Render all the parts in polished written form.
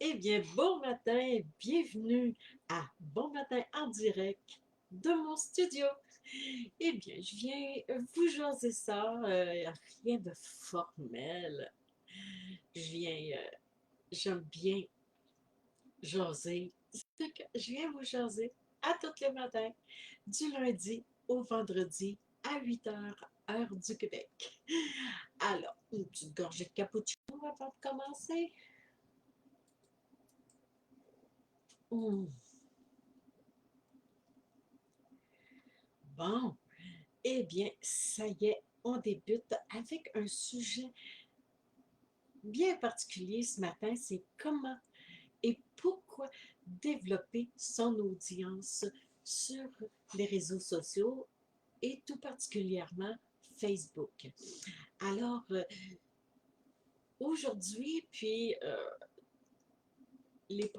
Eh bien, bon matin, bienvenue à Bon matin en direct de mon studio. Eh bien, je viens vous jaser ça, rien de formel. J'aime bien jaser. C'est que je viens vous jaser à tous les matins, du lundi au vendredi à 8 heures, heure du Québec. Alors, une petite gorgée de cappuccino avant de commencer. Mmh. Bon, eh bien, ça y est, on débute avec un sujet bien particulier ce matin, c'est comment et pourquoi développer son audience sur les réseaux sociaux et tout particulièrement Facebook. Alors, aujourd'hui, puis les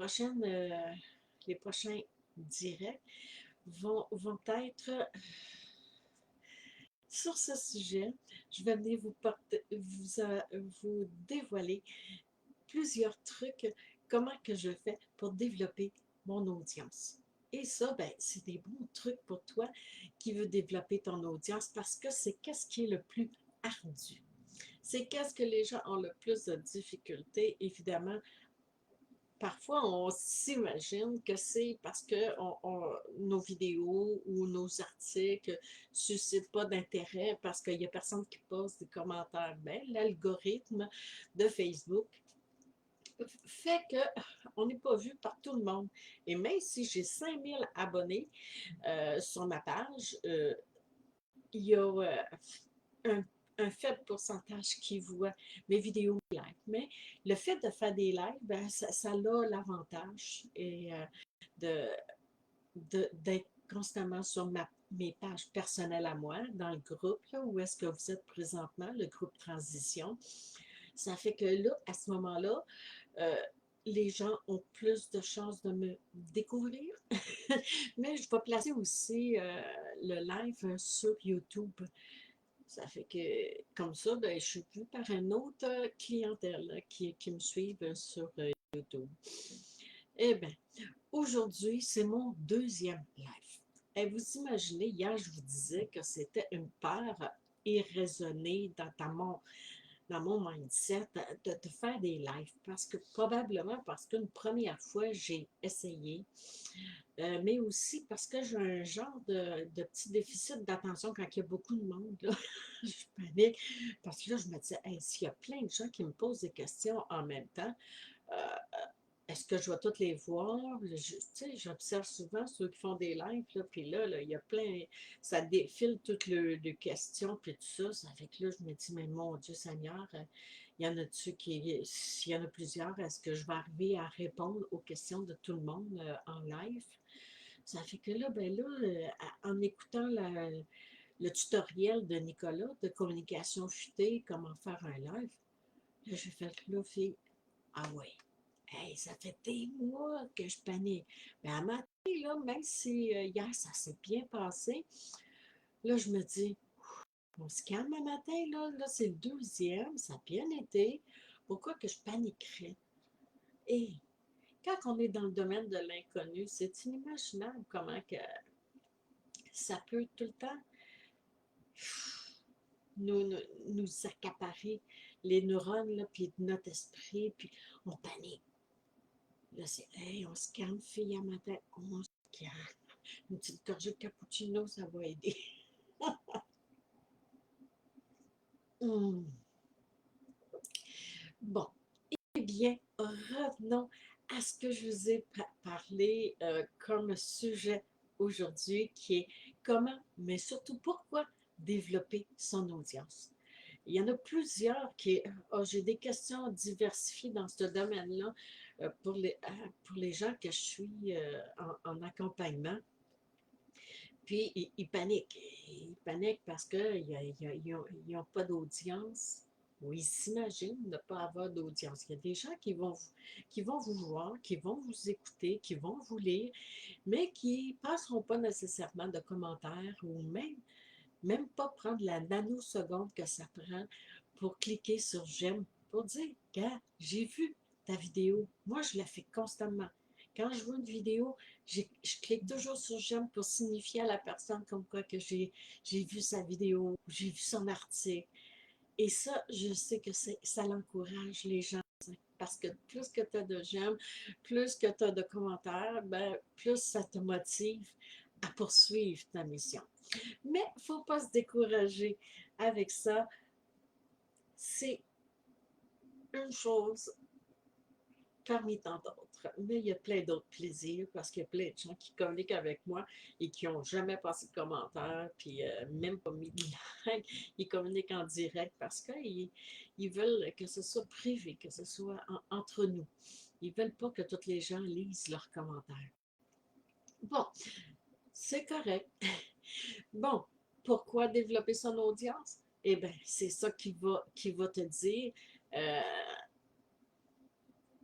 les prochains directs vont être sur ce sujet. Je vais venir vous dévoiler plusieurs trucs, comment que je fais pour développer mon audience. Et ça, ben, c'est des bons trucs pour toi qui veut développer ton audience parce que c'est qu'est-ce qui est le plus ardu. C'est qu'est-ce que les gens ont le plus de difficultés. Évidemment, parfois, on s'imagine que c'est parce que nos vidéos ou nos articles ne suscitent pas d'intérêt parce qu'il n'y a personne qui pose des commentaires. Bien, l'algorithme de Facebook fait qu'on n'est pas vu par tout le monde. Et même si j'ai 5000 abonnés sur ma page, il y a un, un faible pourcentage qui voit mes vidéos live. Mais le fait de faire des lives, ben, ça a l'avantage d'être constamment sur mes pages personnelles à moi, dans le groupe, là, où est-ce que vous êtes présentement, le groupe Transition. Ça fait que là, à ce moment-là, euh, les gens ont plus de chances de me découvrir. Mais je vais placer aussi le live sur YouTube. Ça fait que, comme ça, ben, je suis vue par une autre clientèle là, qui me suivent sur YouTube. Eh bien, aujourd'hui, c'est mon deuxième live. Et vous imaginez, hier, je vous disais que c'était une peur irraisonnée dans mon mindset de faire des lives parce que probablement parce qu'une première fois j'ai essayé, mais aussi parce que j'ai un genre de petit déficit d'attention quand il y a beaucoup de monde, là. Je panique parce que là je me disais hey, s'il y a plein de gens qui me posent des questions en même temps, euh, est-ce que je vais toutes les voir? Tu sais, j'observe souvent ceux qui font des lives, là, puis là, il y a plein, ça défile toutes les questions, puis tout ça. Ça fait que là, je me dis, mais mon Dieu Seigneur, il y en a-tu s'il y en a plusieurs, est-ce que je vais arriver à répondre aux questions de tout le monde en live? Ça fait que là, ben là, en écoutant le tutoriel de Nicolas de communication futée, comment faire un live, là, j'ai fait là, fille, ah ouais. Hey, ça fait des mois que je panique. Mais à matin, là, même si hier, ça s'est bien passé, là, je me dis, on se calme un matin, là c'est le deuxième, ça a bien été. Pourquoi que je paniquerais? Et quand on est dans le domaine de l'inconnu, c'est inimaginable comment que ça peut tout le temps nous, nous, nous accaparer les neurones, là, puis notre esprit, puis on panique. Là, c'est, hey, on se calme, fille, à matin, on se calme. Une petite gorgée de cappuccino, ça va aider. Hum. Bon, eh bien, revenons à ce que je vous ai parlé comme sujet aujourd'hui, qui est comment, mais surtout pourquoi développer son audience. Il y en a plusieurs qui... Oh, j'ai des questions diversifiées dans ce domaine-là pour les gens que je suis en accompagnement. Puis, ils paniquent. Ils paniquent parce qu'ils n'ont pas d'audience ou ils s'imaginent ne pas avoir d'audience. Il y a des gens qui vont vous voir, qui vont vous écouter, qui vont vous lire, mais qui ne passeront pas nécessairement de commentaires ou même pas prendre la nanoseconde que ça prend pour cliquer sur j'aime, pour dire, gars, j'ai vu. ta vidéo. Moi, je la fais constamment. Quand je vois une vidéo, je clique toujours sur j'aime pour signifier à la personne comme quoi que j'ai vu sa vidéo, j'ai vu son article. Et ça, je sais que ça l'encourage les gens. Parce que plus que tu as de j'aime, plus que tu as de commentaires, ben, plus ça te motive à poursuivre ta mission. Mais il ne faut pas se décourager avec ça. C'est une chose parmi tant d'autres. Mais il y a plein d'autres plaisirs parce qu'il y a plein de gens qui communiquent avec moi et qui n'ont jamais passé de commentaires, puis même pas mis de like. Ils communiquent en direct parce qu'ils veulent que ce soit privé, que ce soit entre nous. Ils ne veulent pas que toutes les gens lisent leurs commentaires. Bon, c'est correct. Bon, pourquoi développer son audience? Eh bien, c'est ça qui va te dire euh,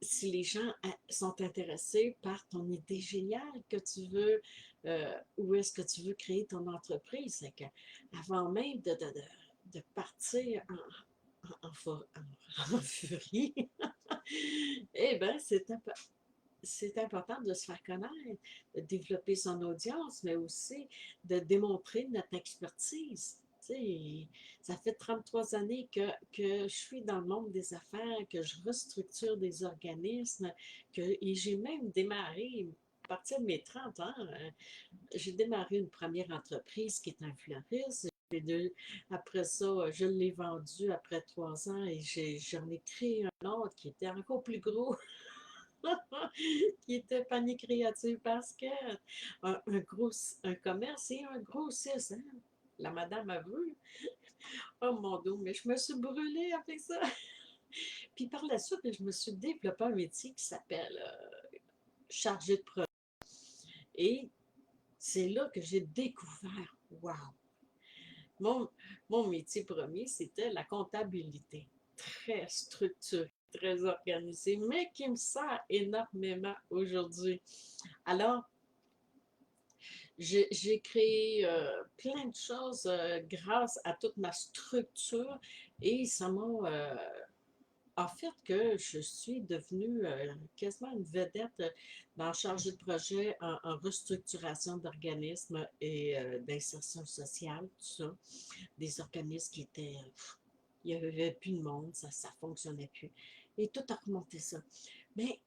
si les gens sont intéressés par ton idée géniale que tu veux, où est-ce que tu veux créer ton entreprise. C'est qu'avant même de partir en furie, eh bien, c'est important de se faire connaître, de développer son audience, mais aussi de démontrer notre expertise. Tu sais, ça fait 33 années que je suis dans le monde des affaires, que je restructure des organismes, et j'ai même démarré, à partir de mes 30 ans, j'ai démarré une première entreprise qui est un fleuriste. Après ça, je l'ai vendu après 3 ans et j'en ai créé un autre qui était encore plus gros. Qui était panier créatif basket. Gros, un commerce et un gros 6, hein? La madame a vu. Oh mon Dieu, mais je me suis brûlée avec ça. Puis par la suite, je me suis développé un métier qui s'appelle chargé de projet. Et c'est là que j'ai découvert, wow! Mon, mon métier premier, c'était la comptabilité. Très structurée, très organisée, mais qui me sert énormément aujourd'hui. Alors, j'ai créé plein de choses grâce à toute ma structure et ça m'a en fait que je suis devenue quasiment une vedette dans chargé de projet en restructuration d'organismes et d'insertion sociale, tout ça. Des organismes qui étaient, il n'y avait plus de monde, ça ne fonctionnait plus. Et tout a remonté ça. Mais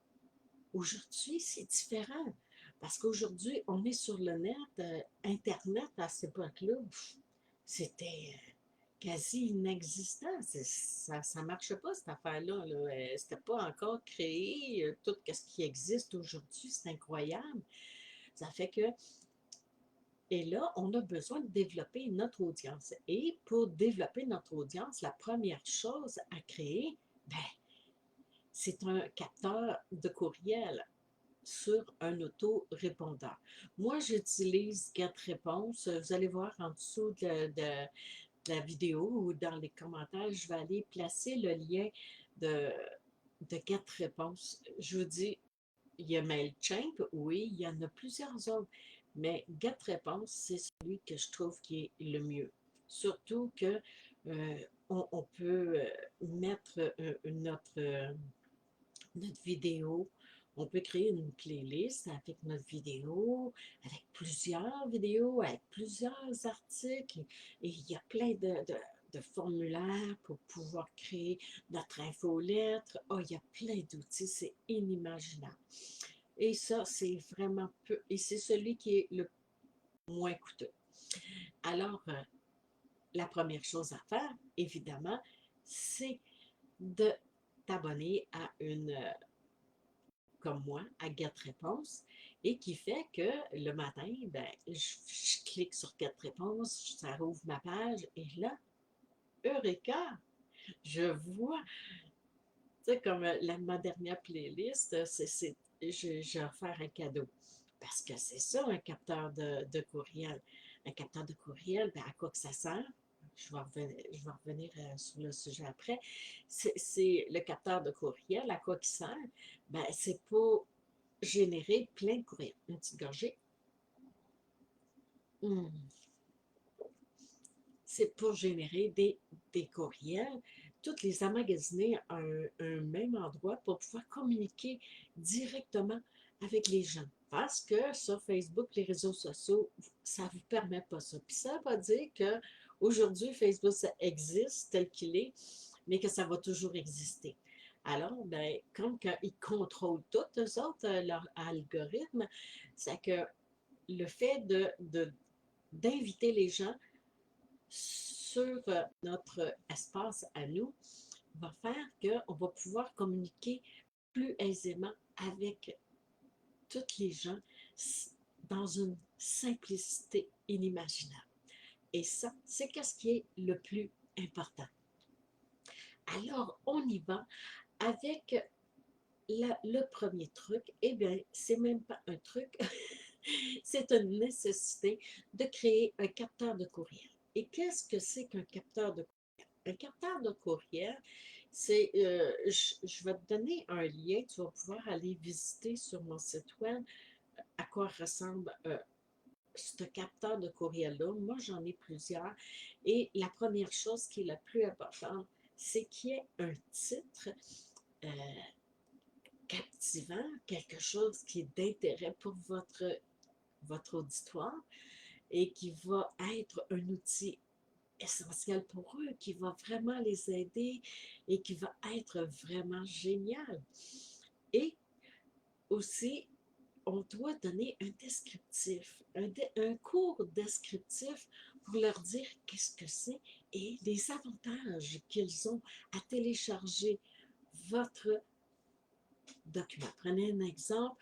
aujourd'hui, c'est différent. Parce qu'aujourd'hui, on est sur le net, Internet à cette époque-là, c'était quasi inexistant. Ça ne marchait pas, cette affaire-là. Là. C'était pas encore créé. Tout ce qui existe aujourd'hui, c'est incroyable. Ça fait que, et là, on a besoin de développer notre audience. Et pour développer notre audience, la première chose à créer, ben, c'est un capteur de courriel sur un auto-répondeur. Moi, j'utilise GetRéponse. Vous allez voir en dessous de la vidéo ou dans les commentaires, je vais aller placer le lien de, de GetRéponse. Je vous dis, il y a MailChimp, oui, il y en a plusieurs autres, mais GetRéponse, c'est celui que je trouve qui est le mieux. Surtout que on peut mettre notre vidéo. On peut créer une playlist avec notre vidéo, avec plusieurs vidéos, avec plusieurs articles. Et il y a plein de formulaires pour pouvoir créer notre infolettre. Oh, il y a plein d'outils, c'est inimaginable. Et ça, c'est vraiment peu. Et c'est celui qui est le moins coûteux. Alors, la première chose à faire, évidemment, c'est de t'abonner à une comme moi à GetRéponse et qui fait que le matin, ben, je clique sur GetRéponse, ça rouvre ma page et là, Eureka! Je vois, tu sais, comme ma dernière playlist, j'ai offert un cadeau. Parce que c'est ça, un capteur de courriel. Un capteur de courriel, ben, à quoi que ça sert? Je vais revenir sur le sujet après. C'est le capteur de courriel, à quoi il sert? Ben, c'est pour générer plein de courriels. Une petite gorgée. C'est pour générer des courriels toutes les emmagasiner à un même endroit pour pouvoir communiquer directement avec les gens. Parce que sur Facebook, les réseaux sociaux, ça ne vous permet pas ça. Puis ça va dire qu'aujourd'hui, Facebook, ça existe tel qu'il est, mais que ça va toujours exister. Alors, ben, comme ils contrôlent tout, eux autres, leur algorithme, c'est que le fait d'inviter les gens sur notre espace à nous va faire qu'on va pouvoir communiquer plus aisément avec toutes les gens dans une simplicité inimaginable. Et ça, c'est ce qui est le plus important. Alors, on y va avec le premier truc. Eh bien, c'est même pas un truc, c'est une nécessité de créer un capteur de courriel. Et qu'est-ce que c'est qu'un capteur de courriel? Un capteur de courriel, c'est, je vais te donner un lien, tu vas pouvoir aller visiter sur mon site web à quoi ressemble ce capteur de courriel-là. Moi, j'en ai plusieurs. Et la première chose qui est la plus importante, c'est qu'il y ait un titre euh, captivant, quelque chose qui est d'intérêt pour votre auditoire et qui va être un outil essentiel pour eux, qui va vraiment les aider et qui va être vraiment génial. Et aussi, on doit donner un descriptif, un court descriptif pour leur dire qu'est-ce que c'est et les avantages qu'ils ont à télécharger votre document. Prenez un exemple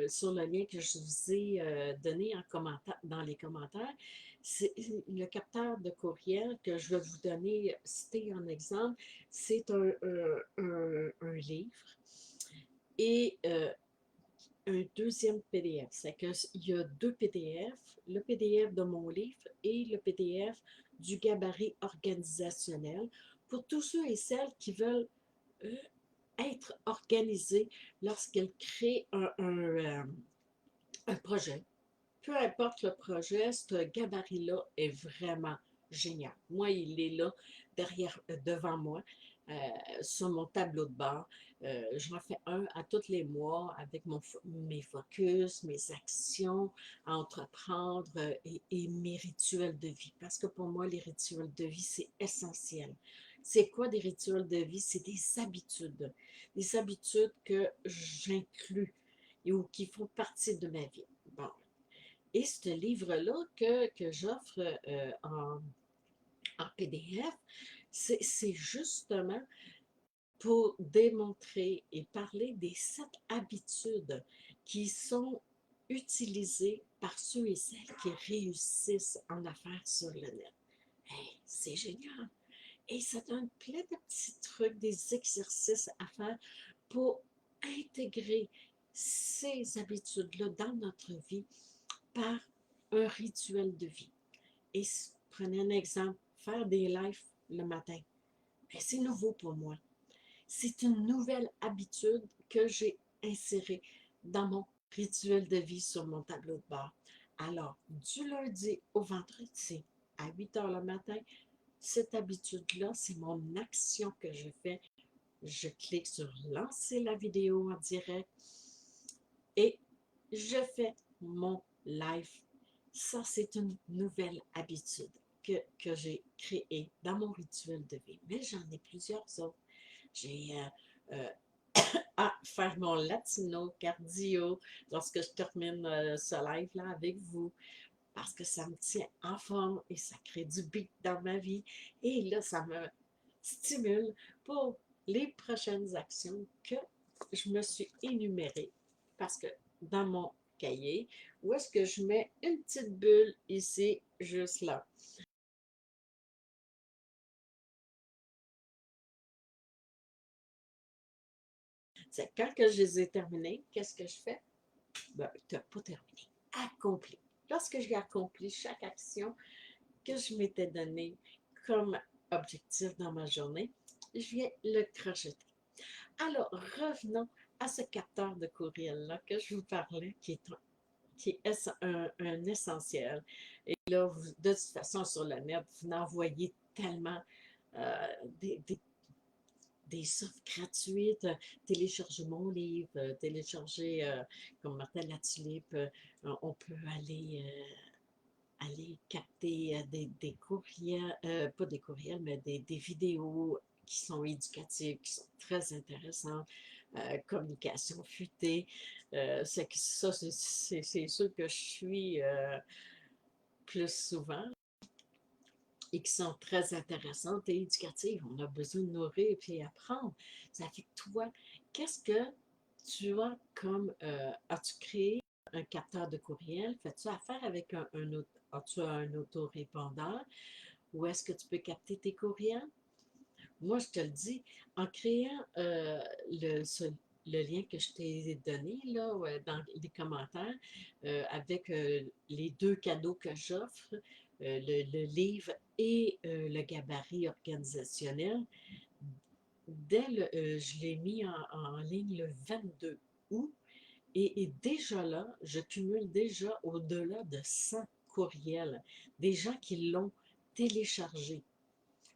sur le lien que je vous ai donné dans les commentaires. C'est le capteur de courriel que je vais vous donner, citer en exemple, c'est un livre et un deuxième PDF. C'est qu'il y a deux PDF, le PDF de mon livre et le PDF du gabarit organisationnel pour tous ceux et celles qui veulent euh, être organisés lorsqu'ils créent un projet. Peu importe le projet, ce gabarit-là est vraiment génial. Moi, il est là, devant moi, euh, sur mon tableau de bord. J'en fais un à tous les mois avec mes focus, mes actions à entreprendre et mes rituels de vie. Parce que pour moi, les rituels de vie, c'est essentiel. C'est quoi des rituels de vie? C'est des habitudes. Des habitudes que j'inclus ou qui font partie de ma vie. Bon, et ce livre-là que j'offre en PDF, c'est justement pour démontrer et parler des 7 habitudes qui sont utilisées par ceux et celles qui réussissent en affaires sur le net. Hey, c'est génial! Et ça donne plein de petits trucs, des exercices à faire pour intégrer ces habitudes-là dans notre vie par un rituel de vie. Et prenez un exemple, faire des lives le matin. Ben, c'est nouveau pour moi. C'est une nouvelle habitude que j'ai insérée dans mon rituel de vie sur mon tableau de bord. Alors, du lundi au vendredi, à 8 heures le matin, cette habitude-là, c'est mon action que je fais. Je clique sur lancer la vidéo en direct et je fais mon live. Ça, c'est une nouvelle habitude que j'ai créée dans mon rituel de vie. Mais j'en ai plusieurs autres. J'ai faire mon latino cardio lorsque je termine ce live-là avec vous parce que ça me tient en forme et ça crée du beat dans ma vie. Et là, ça me stimule pour les prochaines actions que je me suis énumérées parce que dans mon cahier, où est-ce que je mets une petite bulle ici, juste là. C'est quand que je les ai terminés, qu'est-ce que je fais? Ben, tu n'as pas terminé. Accompli. Lorsque j'ai accompli chaque action que je m'étais donnée comme objectif dans ma journée, je viens le crocheter. Alors, revenons à ce capteur de courriel-là que je vous parlais, qui est un essentiel. Et là, de toute façon, sur le net, vous en voyez tellement euh, des des offres gratuites, télécharger mon livre, télécharger, comme Martin Latulippe, on peut aller capter des courriels, pas des courriels, mais des vidéos qui sont éducatives, qui sont très intéressantes, communication futée. C'est que ça, c'est sûr que je suis plus souvent et qui sont très intéressantes et éducatives. On a besoin de nourrir et apprendre. Ça fait que toi, qu'est-ce que tu as comme, as-tu créé un capteur de courriel? Fais-tu affaire avec as-tu un autorépondeur? Ou est-ce que tu peux capter tes courriels? Moi, je te le dis, en créant le lien que je t'ai donné là, ouais, dans les commentaires, avec les deux cadeaux que j'offre, le livre et le gabarit organisationnel, je l'ai mis en ligne le 22 août et déjà là, je cumule déjà au-delà de 100 courriels, des gens qui l'ont téléchargé.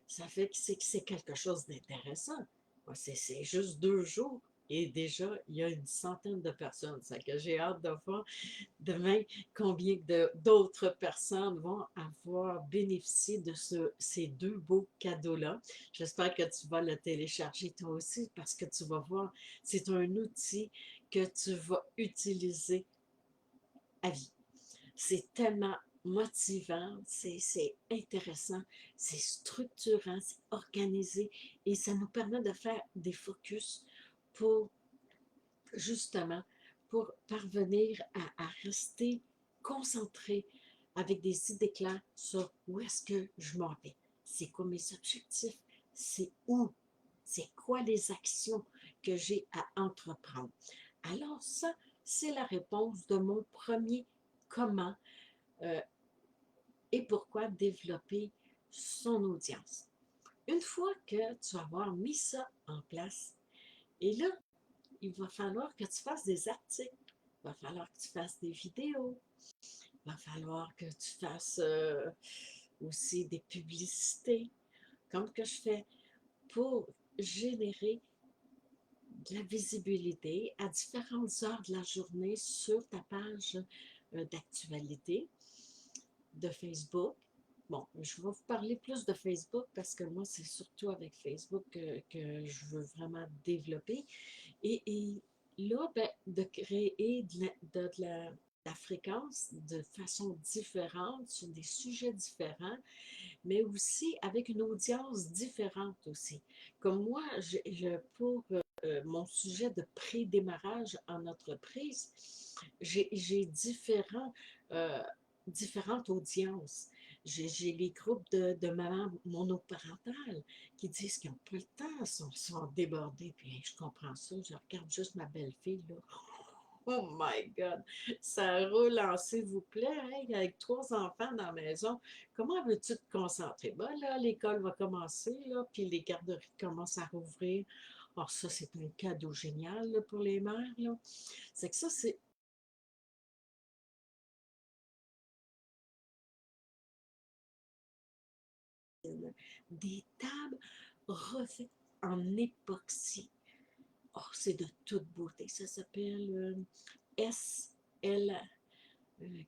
Ça fait que c'est quelque chose d'intéressant. C'est juste 2 jours et déjà, il y a une centaine de personnes. Ça que j'ai hâte de voir demain combien d'autres personnes vont avoir bénéficié de ces deux beaux cadeaux-là. J'espère que tu vas le télécharger toi aussi parce que tu vas voir, c'est un outil que tu vas utiliser à vie. C'est tellement motivant, c'est intéressant, c'est structurant, c'est organisé et ça nous permet de faire des focus pour justement pour parvenir à rester concentré avec des idées claires sur où est-ce que je m'en vais, c'est quoi mes objectifs, c'est où, c'est quoi les actions que j'ai à entreprendre. Alors ça, c'est la réponse de mon premier comment euh, et pourquoi développer son audience. Une fois que tu vas avoir mis ça en place, et là, il va falloir que tu fasses des articles, il va falloir que tu fasses des vidéos, il va falloir que tu fasses aussi des publicités, comme que je fais, pour générer de la visibilité à différentes heures de la journée sur ta page d'actualité de Facebook. Bon, je vais vous parler plus de Facebook parce que moi, c'est surtout avec Facebook que je veux vraiment développer. Et là, ben, de créer de la fréquence de façon différente, sur des sujets différents, mais aussi avec une audience différente aussi. Comme moi, pour mon sujet de pré-démarrage en entreprise, j'ai euh, différentes audiences. J'ai les groupes de mamans monoparentales qui disent qu'ils n'ont pas le temps, sont débordés. Puis je comprends ça. Je regarde juste ma belle-fille, là. Oh my God! Ça roule en s'il vous plaît, hein, avec 3 enfants dans la maison. Comment veux-tu te concentrer? Ben là, l'école va commencer, là, puis les garderies commencent à rouvrir. Alors ça, c'est un cadeau génial là, pour les mères, là. C'est que ça, c'est des tables refaites en époxy. Oh, c'est de toute beauté. Ça s'appelle SL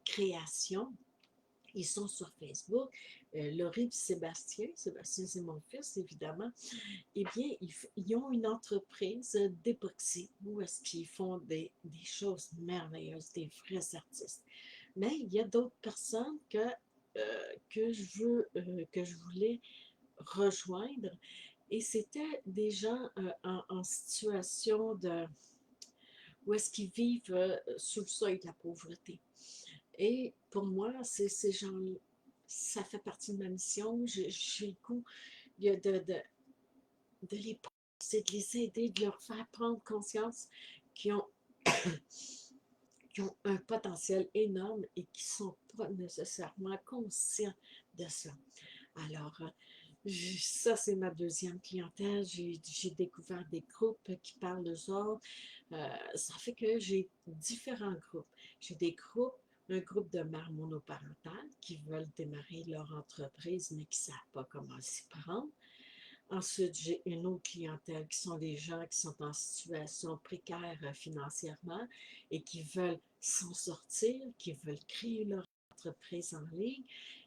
Création. Ils sont sur Facebook. Laurie et Sébastien, Sébastien c'est mon fils évidemment, eh bien, ils ont une entreprise d'époxy où est-ce qu'ils font des choses merveilleuses, des vrais artistes. Mais il y a d'autres personnes que je voulais rejoindre et c'était des gens en situation de où est-ce qu'ils vivent sous le seuil de la pauvreté. Et pour moi, c'est ces gens, ça fait partie de ma mission. J'ai le goût de les pousser, de les aider, de leur faire prendre conscience qu'ils ont, qu'ils ont un potentiel énorme et qui ne sont pas nécessairement conscients de ça. Alors, ça, c'est ma deuxième clientèle. J'ai découvert des groupes qui parlent d'eux autres. Ça fait que j'ai différents groupes. J'ai un groupe de mères monoparentales qui veulent démarrer leur entreprise, mais qui ne savent pas comment s'y prendre. Ensuite, j'ai une autre clientèle qui sont des gens qui sont en situation précaire financièrement et qui veulent s'en sortir, qui veulent créer leur entreprise en ligne.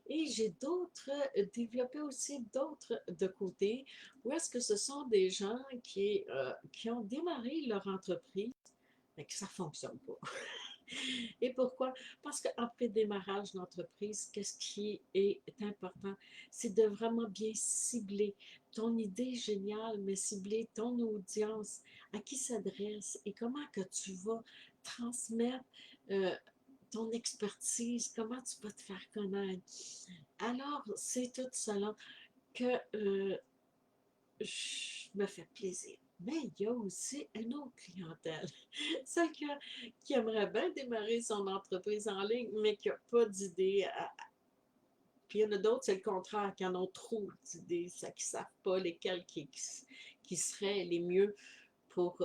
Et j'ai d'autres, développé aussi d'autres de côté, où est-ce que ce sont des gens qui ont démarré leur entreprise, mais que ça ne fonctionne pas. Et pourquoi? Parce qu'en pré-démarrage d'entreprise, qu'est-ce qui est important? C'est de vraiment bien cibler ton idée géniale, mais cibler ton audience, à qui s'adresse et comment que tu vas transmettre euh, ton expertise, comment tu vas te faire connaître. Alors, c'est tout cela que je me fais plaisir. Mais il y a aussi une autre clientèle, celle qui aimerait bien démarrer son entreprise en ligne, mais qui n'a pas d'idée. Puis il y en a d'autres, c'est le contraire, qui en ont trop d'idées, qui ne savent pas lesquelles qui seraient les mieux pour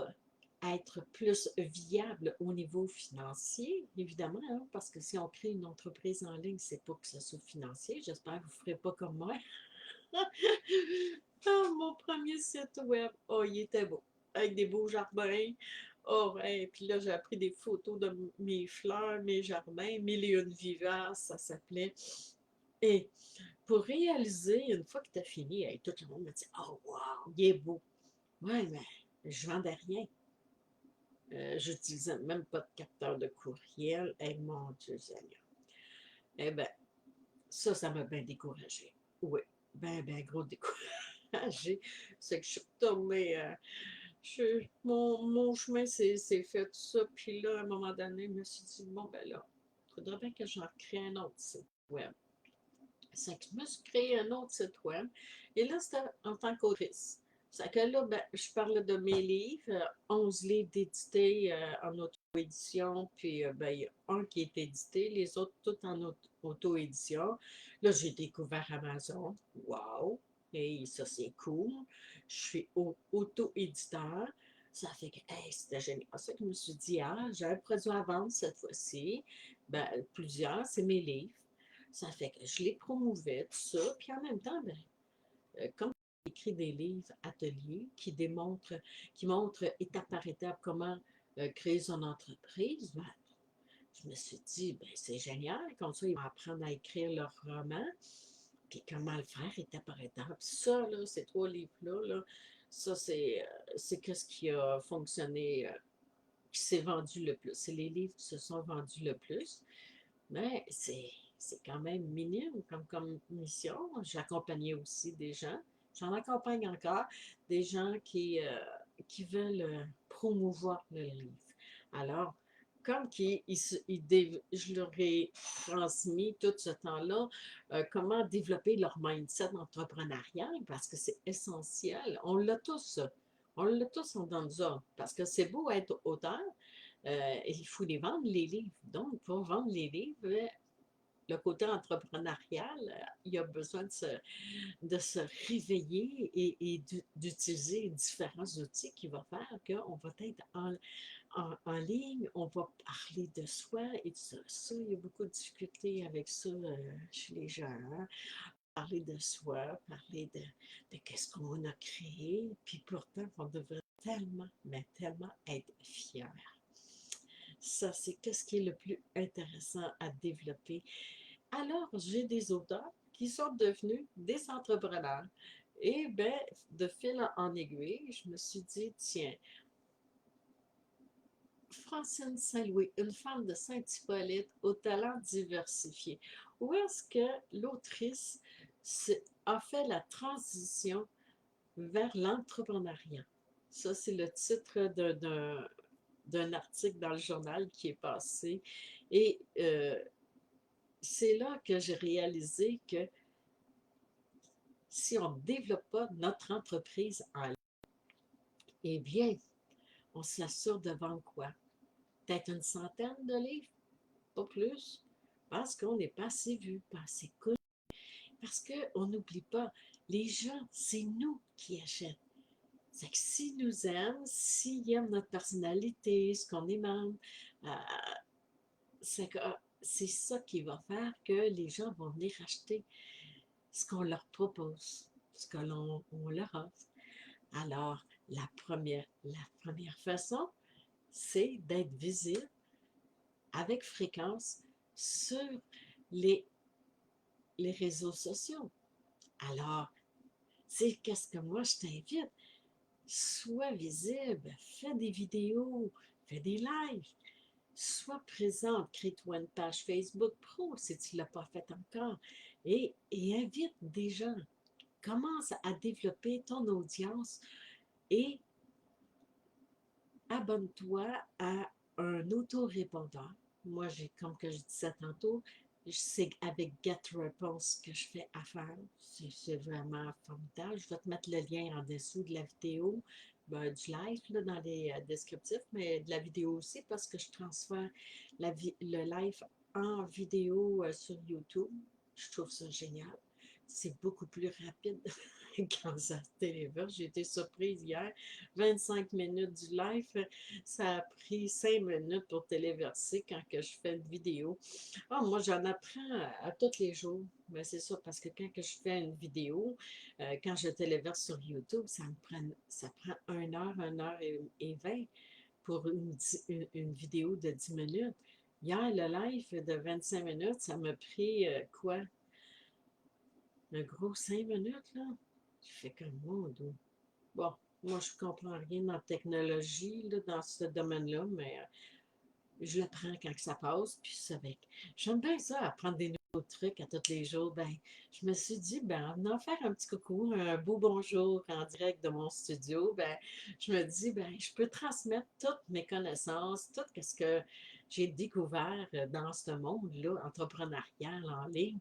être plus viable au niveau financier, évidemment, hein, parce que si on crée une entreprise en ligne, c'est pas que ce soit financier. J'espère que vous ne ferez pas comme moi. Ah, mon premier site web, oh, il était beau, avec des beaux jardins. Oh, ouais, puis là, j'ai pris des photos de mes fleurs, mes jardins, mille et une vivaces, ça s'appelait. Et pour réaliser, une fois que tu as fini, hey, tout le monde me dit: Oh, wow, il est beau. Ouais, mais je vendais rien. J'utilisais même pas de capteur de courriel. Et mon Dieu Seigneur. Eh bien, ça m'a bien découragée. Oui, ben, gros découragée. C'est que je suis retournée. Mon chemin s'est fait tout ça. Puis là, à un moment donné, je me suis dit: Bon, ben là, il faudrait bien que j'en crée un autre site web. C'est que je me suis créé un autre site web. Et là, c'était en tant qu'autrice. C'est que là, ben, je parlais de mes livres, 11 livres d'édités en auto-édition, puis ben, il y a un qui est édité, les autres tout en auto-édition. Là, j'ai découvert Amazon. Wow! Et ça, c'est cool. Je suis auto-éditeur. Ça fait que, hey, c'était génial. C'est ça que je me suis dit: ah, j'ai un produit à vendre cette fois-ci. Ben, plusieurs, c'est mes livres. Ça fait que je les promouvais, tout ça. Puis en même temps, ben, comme j'écris des livres ateliers qui montrent étape par étape comment créer son entreprise, ben, je me suis dit: ben, c'est génial, comme ça, ils vont apprendre à écrire leur roman, puis comment le faire étape par étape. Ça, là, ces trois livres-là, là, ça, c'est ce qui a fonctionné, qui s'est vendu le plus. C'est les livres qui se sont vendus le plus. Mais c'est quand même minime comme mission. J'accompagnais aussi des gens, j'en accompagne encore, des gens qui veulent promouvoir le livre. Alors, comme je leur ai transmis tout ce temps-là, comment développer leur mindset entrepreneurial, parce que c'est essentiel. On l'a tous, ça. On l'a tous en dans nous autres, parce que c'est beau être auteur, il faut les vendre, les livres. Donc, pour vendre les livres, le côté entrepreneurial, il y a besoin de se réveiller et d'utiliser différents outils qui vont faire qu'on va être en ligne, on va parler de soi et tout ça. Ça, il y a beaucoup de difficultés avec ça chez les gens, hein. Parler de soi, parler de qu'est-ce qu'on a créé, puis pourtant, on devrait tellement, mais tellement être fier. Ça, c'est qu'est-ce qui est le plus intéressant à développer. Alors, j'ai des auteurs qui sont devenus des entrepreneurs. Et bien, de fil en aiguille, je me suis dit: tiens, Francine Saint-Louis, une femme de Saint-Hippolyte au talent diversifié. Où est-ce que l'autrice a fait la transition vers l'entrepreneuriat? Ça, c'est le titre d'un article dans le journal qui est passé. Et c'est là que j'ai réalisé que si on ne développe pas notre entreprise en ligne, eh bien, on s'assure de vendre quoi? Peut-être une centaine de livres, pas plus, parce qu'on n'est pas assez vu, pas assez connu. Parce qu'on n'oublie pas, les gens, c'est nous qui achètent. C'est que s'ils nous aiment, s'ils aiment notre personnalité, ce qu'on aime, euh, c'est ça qui va faire que les gens vont venir acheter ce qu'on leur propose. ce que on leur offre. Alors, la première façon, c'est d'être visible avec fréquence sur les, les réseaux sociaux. Alors, c'est qu'est-ce que moi je t'invite? Sois visible, fais des vidéos, fais des lives, sois présente, crée-toi une page Facebook Pro si tu ne l'as pas fait encore et invite des gens. Commence à développer ton audience et abonne-toi à un autorépondeur. Moi, comme que je disais tantôt, c'est avec GetResponse que je fais affaire. C'est vraiment formidable. Je vais te mettre le lien en dessous de la vidéo, du live là, dans les descriptifs, mais de la vidéo aussi parce que je transfère le live en vidéo sur YouTube. Je trouve ça génial. C'est beaucoup plus rapide quand ça téléverse. J'ai été surprise hier. 25 minutes du live, ça a pris 5 minutes pour téléverser quand que je fais une vidéo. Ah, moi, j'en apprends à tous les jours. Mais c'est ça, parce que quand que je fais une vidéo, quand je téléverse sur YouTube, ça prend 1 heure et 20 pour une vidéo de 10 minutes. Hier, le live de 25 minutes, ça m'a pris quoi? Un gros 5 minutes, là. Je fais comme mon dos. Bon, moi, je comprends rien dans la technologie, là, dans ce domaine-là, mais je l'apprends quand ça passe, puis c'est avec. J'aime bien ça, apprendre des nouveaux trucs à tous les jours. Ben, je me suis dit, ben, en venant faire un petit coucou, un beau bonjour en direct de mon studio, ben, je me dis, ben, je peux transmettre toutes mes connaissances, tout ce que j'ai découvert dans ce monde-là, entrepreneurial en ligne,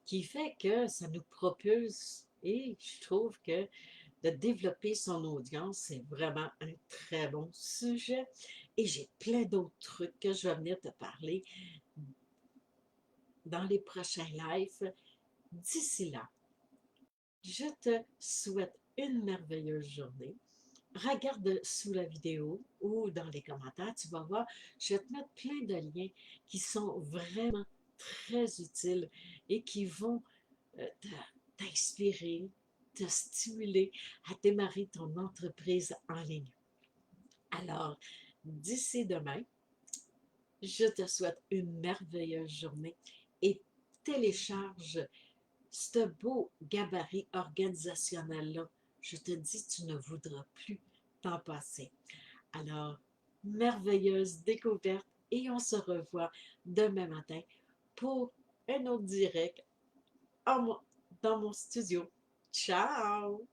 qui fait que ça nous propulse. Et je trouve que de développer son audience, c'est vraiment un très bon sujet. Et j'ai plein d'autres trucs que je vais venir te parler dans les prochains lives. D'ici là, je te souhaite une merveilleuse journée. Regarde sous la vidéo ou dans les commentaires, tu vas voir, je vais te mettre plein de liens qui sont vraiment très utiles et qui vont t'inspirer, te stimuler à démarrer ton entreprise en ligne. Alors, d'ici demain, je te souhaite une merveilleuse journée et télécharge ce beau gabarit organisationnel-là. Je te dis, tu ne voudras plus t'en passer. Alors, merveilleuse découverte et on se revoit demain matin pour un autre direct dans mon studio. Ciao!